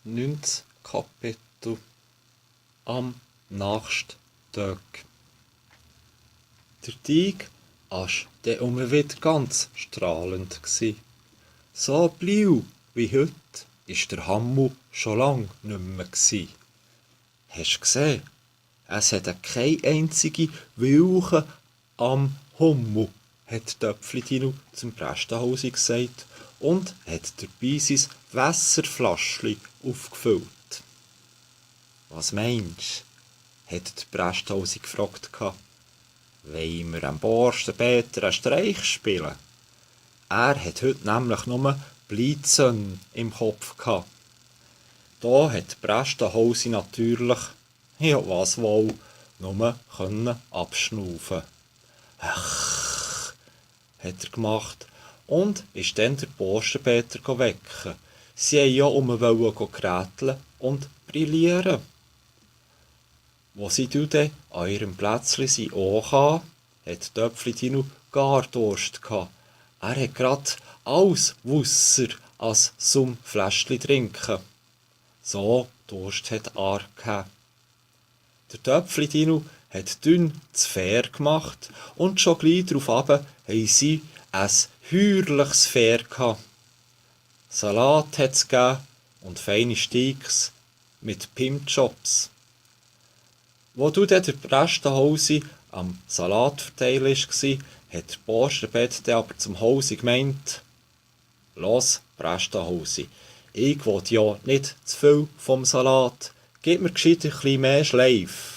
9. Kapitel am nächsten Tag. Der Tag war dann wieder ganz strahlend. So blau wie heute war der Himmel schon lange nicht mehr. Hast du gesehen? Es hat keine einzige Wolke am Himmel, hat Töpfli-Tino zum Prästenhausi gesagt und hat dabei sein Wasserfläschchen aufgefüllt. «Was meinst du?» hat der Prästenhausi gefragt. «Wollen wir am Borstenpeter einen Streich spielen?» Er hat heute nämlich nur Blitzön im Kopf gehabt. Da hat Prästenhausi natürlich, ja was wohl, nur abschnaufen. «Ach!» hat er gemacht und ist dann der Borstenpeter wecken. Sie wollten gräteln und brillieren. Wo sie dann an ihrem Plätzchen ankamen, hat Töpfli-Tino gar Durst gehabt. Er hat grad alles Wasser als zum Fläschchen trinken. So Durst hat er gehabt. Der Töpfli-Tino hat dünn das Feuer gemacht und schon gleich darauf haben sie ein heuerliches Feuer gehabt. Salat hat es gegeben und feine Steaks mit Pimmchops. Wo dann der Prästenhausi am Salat verteilt war, hat der Borstenbett aber zum Hausi gemeint: «Los, Prästenhausi, ich will ja nicht zu viel vom Salat, gib mir gescheit ein bisschen mehr Schleif.»